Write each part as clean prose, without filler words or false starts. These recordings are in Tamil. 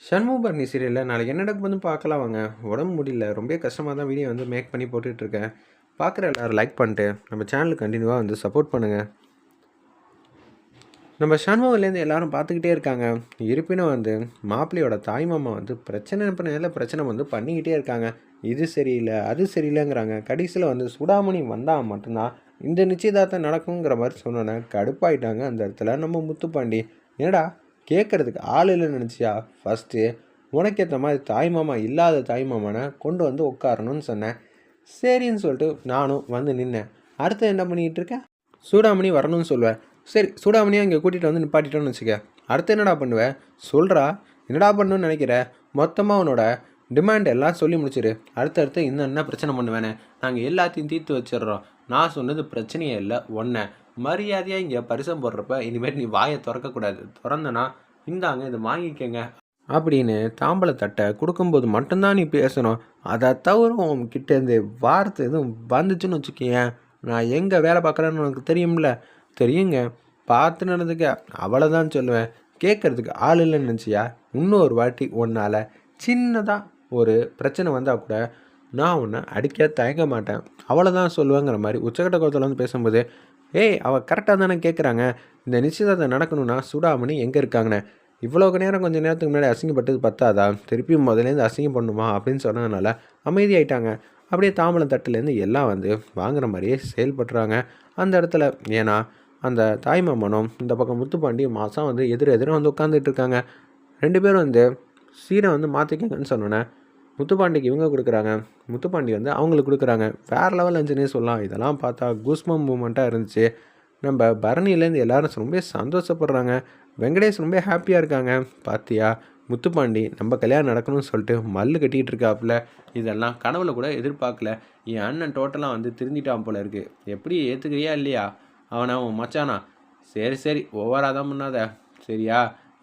சண்முகபரணி சீரியலில் நாளைக்கு என்ன நடக்குதுன்னு பார்க்கலாம் வாங்க. உடம்பு முடியல, ரொம்ப கஷ்டமாக தான் வீடியோ வந்து மேக் பண்ணி போட்டுட்ருக்கேன். பார்க்குற எல்லோரும் லைக் பண்ணிட்டு நம்ம சேனலுக்கு கண்டினியூவாக வந்து சப்போர்ட் பண்ணுங்கள். நம்ம சண்முகலேருந்து எல்லாரும் பார்த்துக்கிட்டே இருக்காங்க. இருப்பினும் வந்து மாப்பிள்ளையோட தாய்மாமா வந்து பிரச்சனை வந்து பண்ணிக்கிட்டே இருக்காங்க. இது சரியில்லை அது சரியில்லைங்கிறாங்க. கடைசியில் வந்து சுடாமணி வந்தால் மட்டும்தான் இந்த நிச்சயதார்த்தம் நடக்குங்கிற மாதிரி சொன்னோன்னே கடுப்பாயிட்டாங்க அந்த இடத்துல நம்ம முத்துப்பாண்டி. என்னடா கேட்குறதுக்கு ஆள் இல்லைன்னு நினச்சியா? ஃபஸ்ட்டு உனக்கேற்ற மாதிரி தாய்மாமா இல்லாத தாய்மாமனை கொண்டு வந்து உட்காரணும்னு சொன்னேன். சரின்னு சொல்லிட்டு நானும் வந்து நின்னேன். அடுத்து என்ன பண்ணிக்கிட்டு இருக்கேன்? சூடாமணி வரணும்னு சொல்லுவேன். சரி, சூடாமணியாக இங்கே கூட்டிகிட்டு வந்து நிப்பாட்டிட்டோன்னு வச்சுக்க. அடுத்து என்னடா பண்ணுவேன் சொல்கிறா? என்னடா பண்ணணும்னு நினைக்கிற? மொத்தமாக உன்னோட டிமாண்ட் எல்லாம் சொல்லி முடிச்சிரு. அடுத்தடுத்து இன்னும் பிரச்சனை பண்ணுவேனே, நாங்கள் எல்லாத்தையும் தீர்த்து வச்சிடுறோம். நான் சொன்னது பிரச்சனையே இல்லை ஒன்றை மரியாதையாக இங்கே பரிசம் போடுறப்ப இனிமேல் நீ வாயை திறக்கக்கூடாது. திறந்தனா இந்தாங்க இதை வாங்கிக்கங்க அப்படின்னு தாம்பளத்தட்டை கொடுக்கும்போது மட்டும்தான் நீ பேசணும். அதை தவிர உன்கிட்ட இந்த வார்த்தை எதுவும் வந்துச்சுன்னு வச்சுக்கேன், நான் எங்கே வேலை பார்க்குறேன்னு உனக்கு தெரியும்ல? தெரியுங்க, பார்த்து நடந்துக்க, அவ்வளோதான் சொல்லுவேன். கேட்குறதுக்கு ஆள் இல்லைன்னு நினச்சியா? இன்னொரு வாட்டி உன்னால் சின்னதாக ஒரு பிரச்சனை வந்தால் கூட நான் உன்னை அடிக்க தயங்க மாட்டேன், அவ்வளோதான் சொல்லுவேங்கிற மாதிரி உச்சக்கட்ட கோலத்தில் வந்து பேசும்போது, ஏய் அவள் கரெக்டாக தானே கேட்குறாங்க. இந்த நிச்சயதார்த்தம் நடக்கணும்னா சூடாமணி எங்கே இருக்காங்கண்ணே? இவ்வளோக்கு நேரம் கொஞ்சம் நேரத்துக்கு முன்னாடி அசிங்கப்பட்டது பத்தாதா? திருப்பியும் முதலேருந்து அசிங்கம் பண்ணுமா அப்படின்னு சொன்னதுனால அமைதியாயிட்டாங்க. அப்படியே தாம்பலம் தட்டுலேருந்து எல்லாம் வந்து வாங்குற மாதிரியே செயல்பட்டுறாங்க அந்த இடத்துல. ஏன்னா அந்த தாய்மாமனும் இந்த பக்கம் முத்துப்பாண்டி மாதம் வந்து எதிர வந்து உட்காந்துட்டு இருக்காங்க. 2 பேரும் வந்து சீரை வந்து மாற்றிக்கங்கன்னு சொன்னோன்னே முத்துப்பாண்டிக்கு இவங்க கொடுக்குறாங்க, முத்துப்பாண்டி வந்து அவங்களுக்கு கொடுக்குறாங்க. வேறு லெவல் இருந்துச்சுன்னே சொல்லலாம். இதெல்லாம் பார்த்தா கூஸ்பம் மூமெண்ட்டாக இருந்துச்சு. நம்ம பரணியிலேருந்து எல்லாரும் ரொம்ப சந்தோஷப்படுறாங்க. வெங்கடேஷ் ரொம்ப ஹாப்பியாக இருக்காங்க. பார்த்தியா, முத்துப்பாண்டி நம்ம கல்யாணம் நடக்கணும்னு சொல்லிட்டு மல்லு கட்டிகிட்டு இருக்காப்புல. இதெல்லாம் கனவுல கூட எதிர்பார்க்கல. என் அண்ணன் டோட்டலாக வந்து திருந்திட்டான் போல இருக்குது. எப்படி ஏற்றுக்கிறியா இல்லையா அவனை? அவன் மச்சானா? சரி சரி, ஓவராக தான் பண்ணாத சரியா?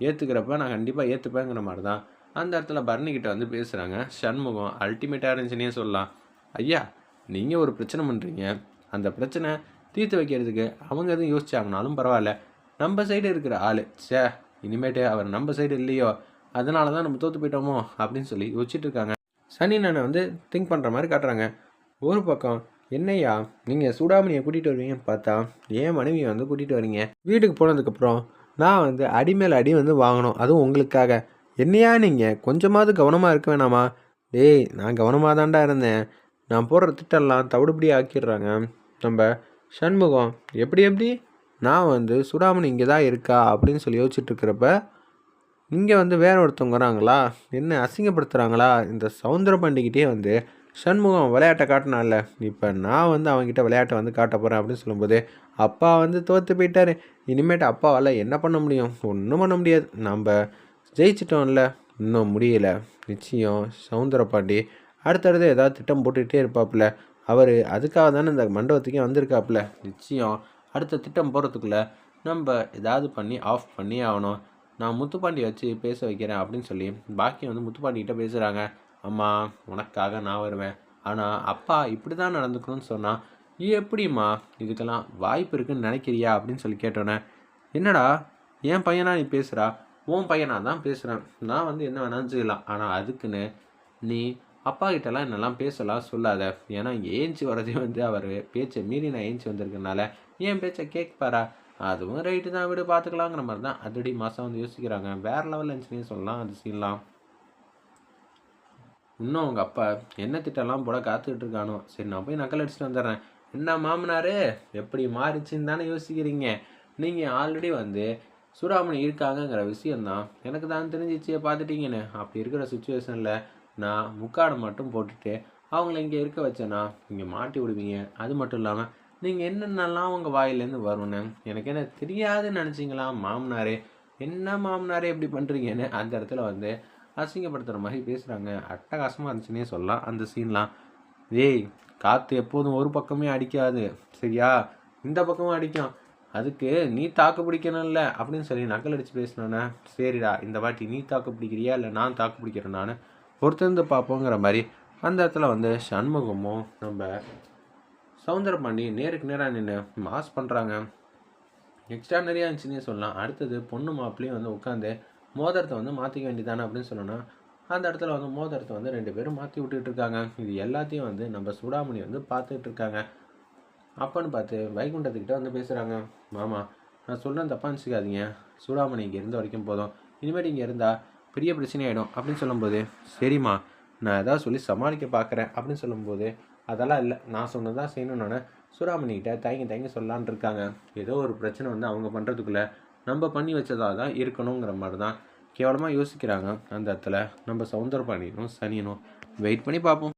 ஏற்றுக்கிறப்ப நான் கண்டிப்பாக ஏற்றுப்பேங்கிற மாதிரி தான் அந்த இடத்துல பரணிக்கிட்ட வந்து பேசுகிறாங்க சண்முகம். அல்டிமேட்டாக இருந்துச்சுன்னே சொல்லலாம். ஐயா, நீங்கள் ஒரு பிரச்சனை பண்ணுறீங்க, அந்த பிரச்சனை தீர்த்து வைக்கிறதுக்கு அவங்க எதுவும் யோசிச்சாங்கனாலும் பரவாயில்ல. நம்ம சைடு இருக்கிற ஆள் இனிமேட்டு அவர் நம்ம சைடு இல்லையோ, அதனால தான் நம்ம தோற்று போயிட்டோமோ அப்படின்னு சொல்லி யோசிச்சுட்டு இருக்காங்க. சனி நான் வந்து திங்க் பண்ணுற மாதிரி காட்டுறாங்க. ஒரு பக்கம் என்னையா நீங்கள் சூடாமணியை கூட்டிகிட்டு வருவீங்கன்னு பார்த்தா என் மனைவியை வந்து கூட்டிகிட்டு வரீங்க. வீட்டுக்கு போனதுக்கப்புறம் நான் வந்து அடி மேல் அடி வந்து வாங்கணும், அதுவும் உங்களுக்காக. என்னையா நீங்கள் கொஞ்சமாவது கவனமாக இருக்க வேணாமா? டேய், நான் கவனமாக தான்டா இருந்தேன். நான் போடுற திட்டம்லாம் தவிடுபடி ஆக்கிடுறாங்க நம்ம சண்முகம். எப்படி நான் வந்து சுடாமணி இங்கே தான் இருக்கா அப்படின்னு சொல்லி யோசிச்சுட்ருக்கிறப்ப இங்கே வந்து வேற ஒருத்தவங்க வராங்களா, என்ன அசிங்கப்படுத்துகிறாங்களா? இந்த சவுந்தர பாண்டிக்கிட்டே வந்து சண்முகம் விளையாட்டை காட்டினால, இப்போ நான் வந்து அவங்ககிட்ட விளையாட்டை வந்து காட்ட போகிறேன் அப்படின்னு சொல்லும்போது, அப்பா வந்து தோற்று போயிட்டார். இனிமேட்டு அப்பாவால் என்ன பண்ண முடியும்? ஒன்றும் பண்ண முடியாது. நம்ம ஜெயிச்சிட்டோம்ல, இன்னும் முடியலை. நிச்சயம் சவுந்தர பாண்டி அடுத்தடுத்து ஏதாவது திட்டம் போட்டுக்கிட்டே இருப்பாப்புல. அவர் அதுக்காக தானே இந்த மண்டபத்துக்கே வந்திருக்காப்புல. நிச்சயம் அடுத்த திட்டம் போகிறதுக்குள்ளே நம்ம ஏதாவது பண்ணி ஆஃப் பண்ணி ஆகணும். நான் முத்துப்பாண்டி வச்சு பேச வைக்கிறேன் அப்படின்னு சொல்லி பாக்கியம் வந்து முத்துப்பாண்டிக்கிட்ட பேசுகிறாங்க. அம்மா, உனக்காக நான் வருவேன், ஆனால் அப்பா இப்படி தான் நடந்துக்கணும்னு சொன்னால் எப்படிம்மா இதுக்கெல்லாம் வாய்ப்பு இருக்குன்னு நினைக்கிறியா அப்படின்னு சொல்லி கேட்டோன்னே, என்னடா என் பையனா நீ பேசுகிறா? உன் பையனாக தான் பேசுகிறேன். நான் வந்து என்ன வேணாலும் செய்யலாம், ஆனால் அதுக்குன்னு நீ அப்பா கிட்டலாம் என்னெல்லாம் பேசலாம் சொல்லாத. ஏன்னா ஏஞ்சி வரதே வந்து அவர் பேச்சை மீறி நான் ஏஞ்சி வந்திருக்கனால என் பேச்சை கேட்பாரா? அதுவும் ரைட்டு தான், விடு பார்த்துக்கலாங்கிற மாதிரி தான் அதடி மாதம் வந்து யோசிக்கிறாங்க. வேறு லெவல் இருந்துச்சுன்னே சொல்லலாம் அது சீன்லாம். இன்னும் அவங்க அப்பா என்ன திட்டம்லாம் போட காத்துக்கிட்டு இருக்கானோ. சரி, நான் போய் நக்கல் அடிச்சுட்டு வந்துடுறேன். என்ன மாமனார் எப்படி மாறிச்சுன்னு தானே யோசிக்கிறீங்க? நீங்கள் ஆல்ரெடி வந்து சூடாமணி இருக்காங்கங்கிற விஷயந்தான் எனக்கு தான் தெரிஞ்சிச்சு பார்த்துட்டீங்கன்னு. அப்படி இருக்கிற சுச்சுவேஷனில் நான் முக்காடை மட்டும் போட்டுட்டு அவங்கள இங்கே இருக்க வச்சேன்னா இங்கே மாட்டி விடுவீங்க. அது மட்டும் இல்லாமல் நீங்கள் என்னென்னலாம் உங்கள் வாயிலேருந்து வரும்னு எனக்கு என்ன தெரியாதுன்னு நினச்சிங்களா மாமனாரே? என்ன மாமனாரே எப்படி பண்ணுறீங்கன்னு அந்த இடத்துல வந்து அசிங்கப்படுத்துகிற மாதிரி பேசுகிறாங்க. அட்டகாசமாக இருந்துச்சுன்னே சொல்லலாம் அந்த சீன்லாம். ஏய், காற்று எப்போதும் ஒரு பக்கமே அடிக்காது சரியா? இந்த பக்கமும் அடிக்கும். அதுக்கு நீ தாக்கு பிடிக்கணும்ல அப்படின்னு சொல்லி நக்கல் அடித்து பேசினோன்னே, சரிடா இந்த வாட்டி நீ தாக்கு பிடிக்கிறியா இல்லை நான் தாக்கு பிடிக்கிறேன் நான் பொறுத்திருந்து பார்ப்போங்கிற மாதிரி அந்த இடத்துல வந்து சண்முகமும் நம்ம சவுந்தரபாண்டி நேருக்கு நேராக நின்று மாஸ் பண்ணுறாங்க. எக்ஸ்ட்ரா நிறையா இருந்துச்சுன்னே சொல்லலாம். அடுத்தது பொண்ணு மாப்பிள்ளையும் வந்து உட்காந்து மோதிரத்தை வந்து மாற்றிக்க வேண்டியதானே அப்படின்னு சொன்னோன்னா, அந்த இடத்துல வந்து மோதிரத்தை வந்து 2 பேரும் மாற்றி விட்டுட்டு இருக்காங்க. இது எல்லாத்தையும் வந்து நம்ம சூடாமணி வந்து பார்த்துட்டு இருக்காங்க. அப்பன்னு பார்த்து வைகுண்டத்துக்கிட்ட வந்து பேசுகிறாங்க. மாமா, நான் சொல்கிறேன் தப்பாக நினச்சிக்காதீங்க. சூடாமணி இங்கே இருந்த வரைக்கும் போதும். இனிமேல் இங்கே இருந்தால் பெரிய பிரச்சனையாயிடும் அப்படின்னு சொல்லும்போது, சரிம்மா நான் ஏதாவது சொல்லி சமாளிக்க பார்க்குறேன் அப்படின்னு சொல்லும்போது, அதெல்லாம் இல்லை, நான் சொன்னதான் செய்யணும்னு சூடாமணிக்கிட்ட தயங்கி சொல்லலான் இருக்காங்க. ஏதோ ஒரு பிரச்சனை வந்து அவங்க பண்ணுறதுக்குள்ளே நம்ம பண்ணி வச்சதாக தான் இருக்கணுங்கிற மாதிரி தான் கேவலமாக யோசிக்கிறாங்க. அந்த இடத்துல நம்ம சவுந்தரபாண்டியனும் சனியனும். வெயிட் பண்ணி பார்ப்போம்.